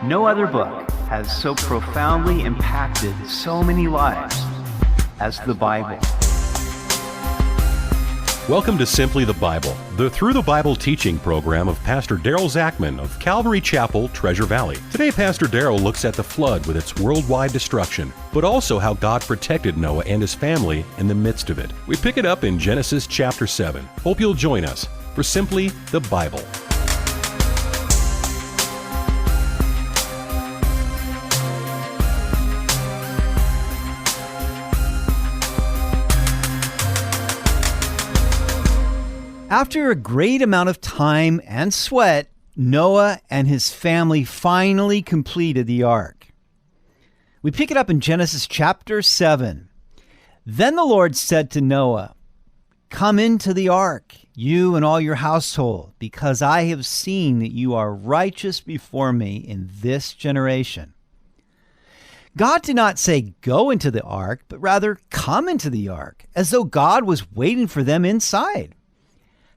No other book has so profoundly impacted so many lives as the Bible. Welcome to Simply the Bible, the Through the Bible teaching program of Pastor Daryl Zachman of Calvary Chapel, Treasure Valley. Today, Pastor Daryl looks at the flood with its worldwide destruction, but also how God protected Noah and his family in the midst of it. We pick it up in Genesis chapter 7. Hope you'll join us for Simply the Bible. After a great amount of time and sweat, Noah and his family finally completed the ark. We pick it up in Genesis chapter 7. Then the Lord said to Noah, "Come into the ark, you and all your household, because I have seen that you are righteous before me in this generation." God did not say go into the ark, but rather come into the ark, as though God was waiting for them inside.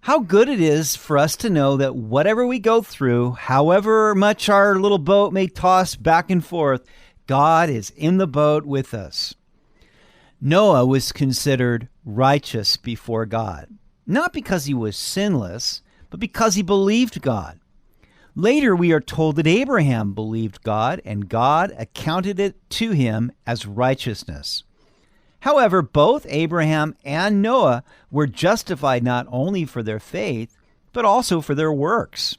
How good it is for us to know that whatever we go through, however much our little boat may toss back and forth, God is in the boat with us. Noah was considered righteous before God, not because he was sinless, but because he believed God. Later, we are told that Abraham believed God, and God accounted it to him as righteousness. However, both Abraham and Noah were justified not only for their faith, but also for their works.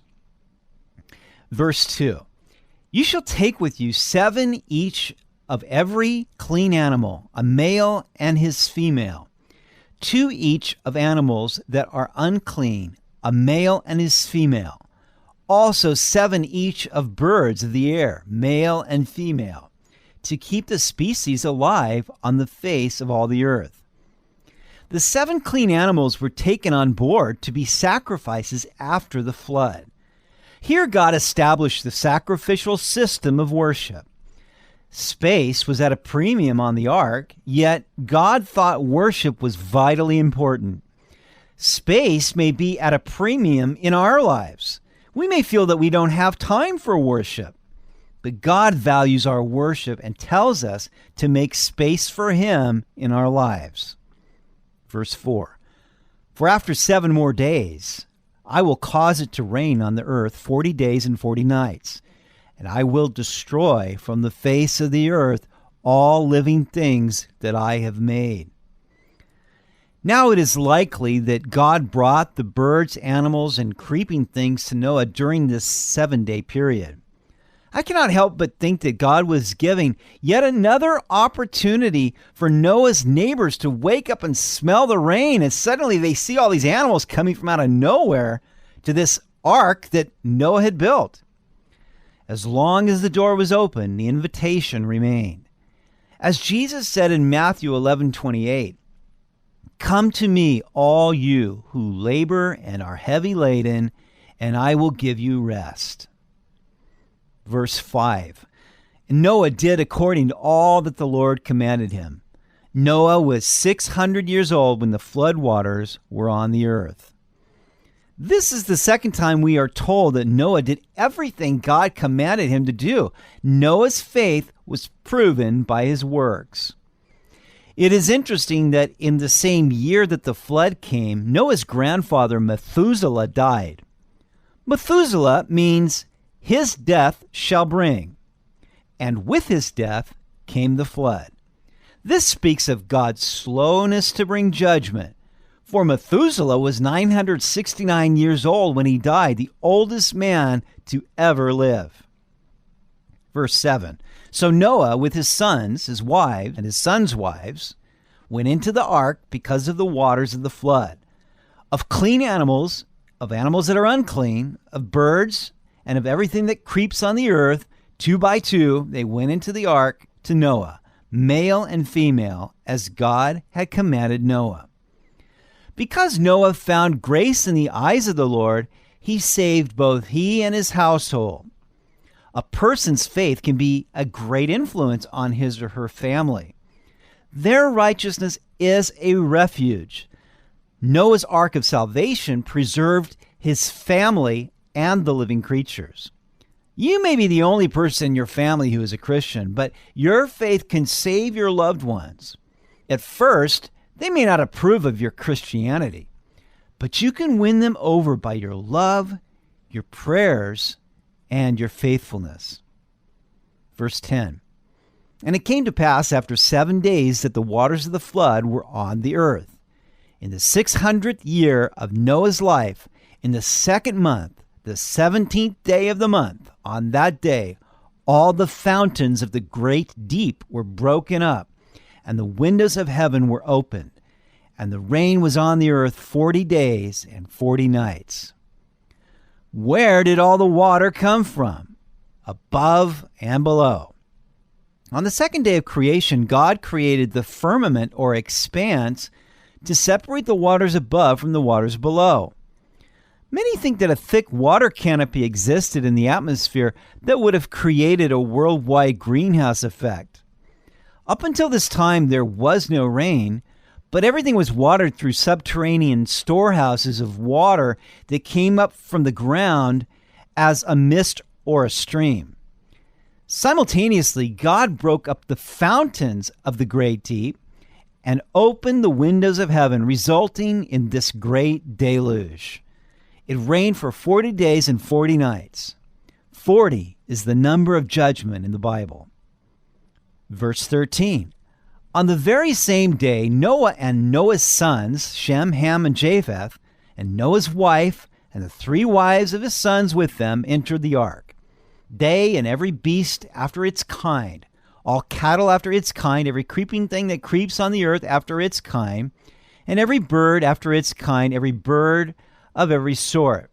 Verse 2, "You shall take with you 7 each of every clean animal, a male and his female, 2 each of animals that are unclean, a male and his female, also 7 each of birds of the air, male and female, to keep the species alive on the face of all the earth." The 7 clean animals were taken on board to be sacrifices after the flood. Here God established the sacrificial system of worship. Space was at a premium on the ark, yet God thought worship was vitally important. Space may be at a premium in our lives. We may feel that we don't have time for worship. But God values our worship and tells us to make space for Him in our lives. Verse 4, "For after 7 more days, I will cause it to rain on the earth 40 days and 40 nights, and I will destroy from the face of the earth all living things that I have made." Now it is likely that God brought the birds, animals, and creeping things to Noah during this 7-day period. I cannot help but think that God was giving yet another opportunity for Noah's neighbors to wake up and smell the rain, and suddenly they see all these animals coming from out of nowhere to this ark that Noah had built. As long as the door was open, the invitation remained. As Jesus said in Matthew 11:28, "Come to me, all you who labor and are heavy laden, and I will give you rest." Verse 5, "Noah did according to all that the Lord commanded him. Noah was 600 years old when the flood waters were on the earth." This is the second time we are told that Noah did everything God commanded him to do. Noah's faith was proven by his works. It is interesting that in the same year that the flood came, Noah's grandfather Methuselah died. Methuselah means "his death shall bring," and with his death came the flood. This speaks of God's slowness to bring judgment, for Methuselah was 969 years old when he died, the oldest man to ever live. Verse 7, "So Noah with his sons, his wives, and his sons' wives went into the ark because of the waters of the flood. Of clean animals, of animals that are unclean, of birds, and of everything that creeps on the earth, 2 by 2, they went into the ark to Noah, male and female, as God had commanded Noah." Because Noah found grace in the eyes of the Lord, he saved both he and his household. A person's faith can be a great influence on his or her family. Their righteousness is a refuge. Noah's ark of salvation preserved his family and the living creatures. You may be the only person in your family who is a Christian, but your faith can save your loved ones. At first, they may not approve of your Christianity, but you can win them over by your love, your prayers, and your faithfulness. Verse 10. And it came to pass after 7 days that the waters of the flood were on the earth. In the 600th year of Noah's life, in the 2nd month, the 17th day of the month, on that day, all the fountains of the great deep were broken up, and the windows of heaven were opened, and the rain was on the earth 40 days and 40 nights. Where did all the water come from? Above and below. On the 2nd day of creation, God created the firmament or expanse to separate the waters above from the waters below. Many think that a thick water canopy existed in the atmosphere that would have created a worldwide greenhouse effect. Up until this time, there was no rain, but everything was watered through subterranean storehouses of water that came up from the ground as a mist or a stream. Simultaneously, God broke up the fountains of the great deep and opened the windows of heaven, resulting in this great deluge. It rained for 40 days and 40 nights. 40 is the number of judgment in the Bible. Verse 13. On the very same day, Noah and Noah's sons, Shem, Ham, and Japheth, and Noah's wife, and the 3 wives of his sons with them, entered the ark. They and every beast after its kind, all cattle after its kind, every creeping thing that creeps on the earth after its kind, and every bird after its kind, every bird of every sort.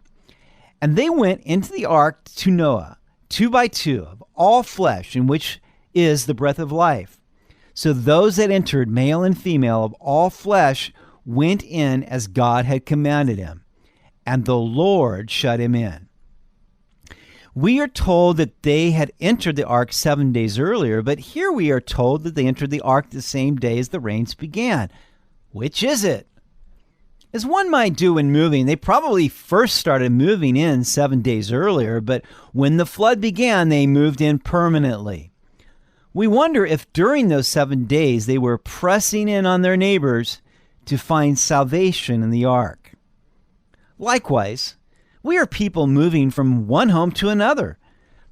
And they went into the ark to Noah, 2 by 2, of all flesh, in which is the breath of life. So those that entered, male and female, of all flesh, went in as God had commanded him, and the Lord shut him in. We are told that they had entered the ark 7 days earlier, but here we are told that they entered the ark the same day as the rains began. Which is it? As one might do when moving, they probably first started moving in 7 days earlier, but when the flood began, they moved in permanently. We wonder if during those 7 days they were pressing in on their neighbors to find salvation in the ark. Likewise, we are people moving from one home to another.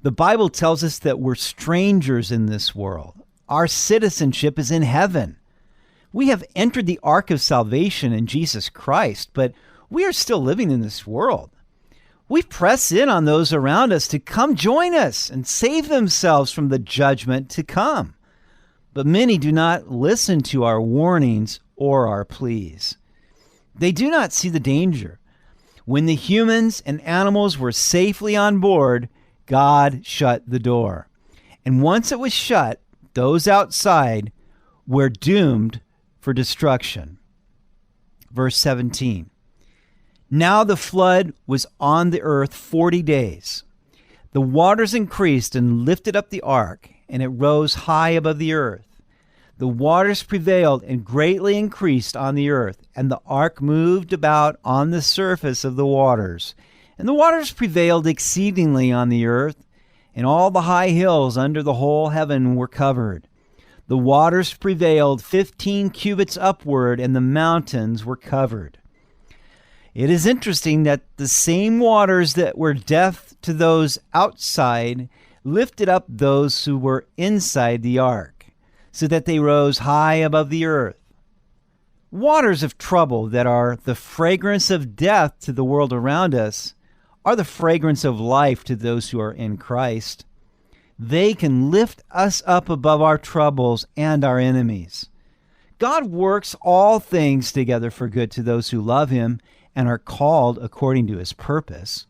The Bible tells us that we're strangers in this world. Our citizenship is in heaven. We have entered the ark of salvation in Jesus Christ, but we are still living in this world. We press in on those around us to come join us and save themselves from the judgment to come. But many do not listen to our warnings or our pleas. They do not see the danger. When the humans and animals were safely on board, God shut the door. And once it was shut, those outside were doomed for destruction. Verse 17. Now the flood was on the earth 40 days. The waters increased and lifted up the ark, and it rose high above the earth. The waters prevailed and greatly increased on the earth, and the ark moved about on the surface of the waters. And the waters prevailed exceedingly on the earth, and all the high hills under the whole heaven were covered. The waters prevailed 15 cubits upward, and the mountains were covered. It is interesting that the same waters that were death to those outside lifted up those who were inside the ark, so that they rose high above the earth. Waters of trouble that are the fragrance of death to the world around us are the fragrance of life to those who are in Christ. They can lift us up above our troubles and our enemies. God works all things together for good to those who love him and are called according to his purpose.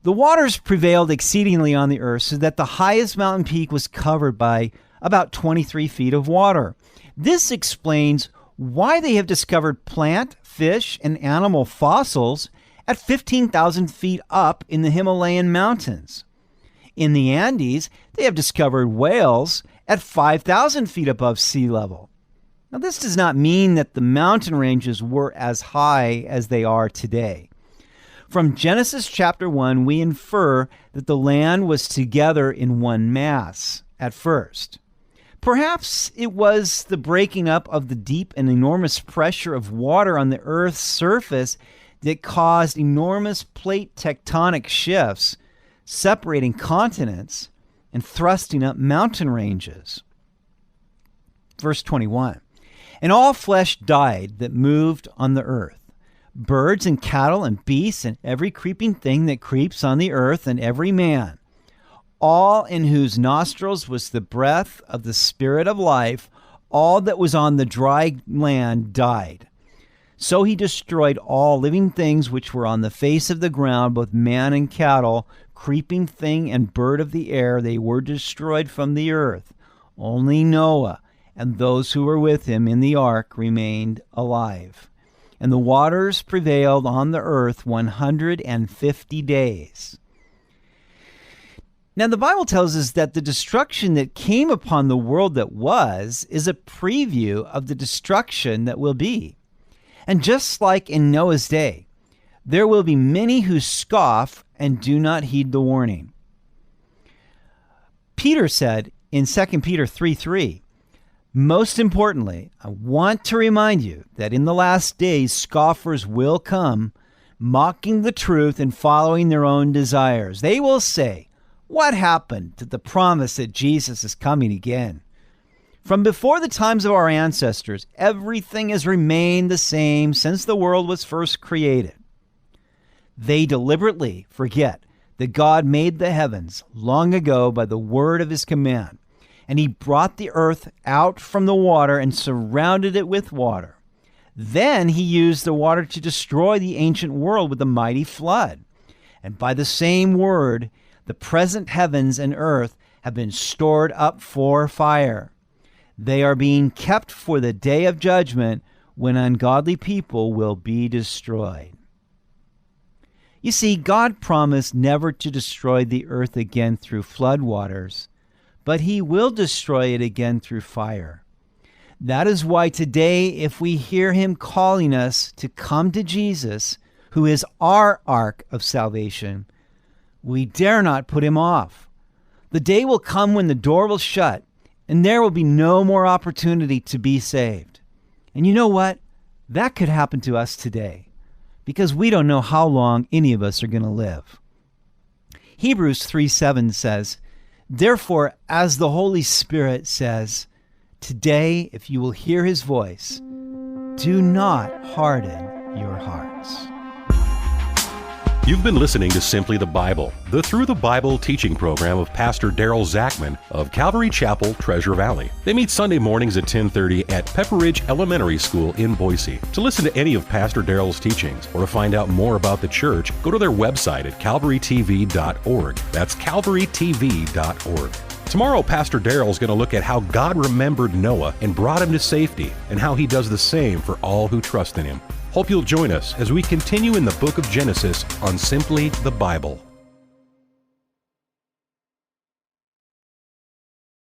The waters prevailed exceedingly on the earth, so that the highest mountain peak was covered by about 23 feet of water. This explains why they have discovered plant, fish, and animal fossils at 15,000 feet up in the Himalayan mountains. In the Andes, they have discovered whales at 5,000 feet above sea level. Now, this does not mean that the mountain ranges were as high as they are today. From Genesis chapter 1, we infer that the land was together in one mass at first. Perhaps it was the breaking up of the deep and enormous pressure of water on the Earth's surface that caused enormous plate tectonic shifts, separating continents and thrusting up mountain ranges. Verse 21, and all flesh died that moved on the earth, birds and cattle and beasts and every creeping thing that creeps on the earth and every man, all in whose nostrils was the breath of the Spirit of life, all that was on the dry land died. So he destroyed all living things which were on the face of the ground, both man and cattle, creeping thing and bird of the air, they were destroyed from the earth. Only Noah and those who were with him in the ark remained alive. And the waters prevailed on the earth 150 days. Now, the Bible tells us that the destruction that came upon the world that was is a preview of the destruction that will be. And just like in Noah's day, there will be many who scoff and do not heed the warning. Peter said in 2 Peter 3:3, most importantly, I want to remind you that in the last days scoffers will come, mocking the truth and following their own desires. They will say, what happened to the promise that Jesus is coming again? From before the times of our ancestors, everything has remained the same since the world was first created. They deliberately forget that God made the heavens long ago by the word of his command, and he brought the earth out from the water and surrounded it with water. Then he used the water to destroy the ancient world with a mighty flood. And by the same word, the present heavens and earth have been stored up for fire. They are being kept for the day of judgment when ungodly people will be destroyed. You see, God promised never to destroy the earth again through flood waters, but he will destroy it again through fire. That is why today, if we hear him calling us to come to Jesus, who is our ark of salvation, we dare not put him off. The day will come when the door will shut, and there will be no more opportunity to be saved. And you know what? That could happen to us today, because we don't know how long any of us are going to live. Hebrews 3:7 says, therefore, as the Holy Spirit says, today, if you will hear his voice, do not harden your hearts. You've been listening to Simply the Bible, the Through the Bible teaching program of Pastor Daryl Zachman of Calvary Chapel, Treasure Valley. They meet Sunday mornings at 10:30 at Pepper Ridge Elementary School in Boise. To listen to any of Pastor Daryl's teachings or to find out more about the church, go to their website at calvarytv.org. That's calvarytv.org. Tomorrow, Pastor Daryl is going to look at how God remembered Noah and brought him to safety, and how he does the same for all who trust in him. Hope you'll join us as we continue in the book of Genesis on Simply the Bible.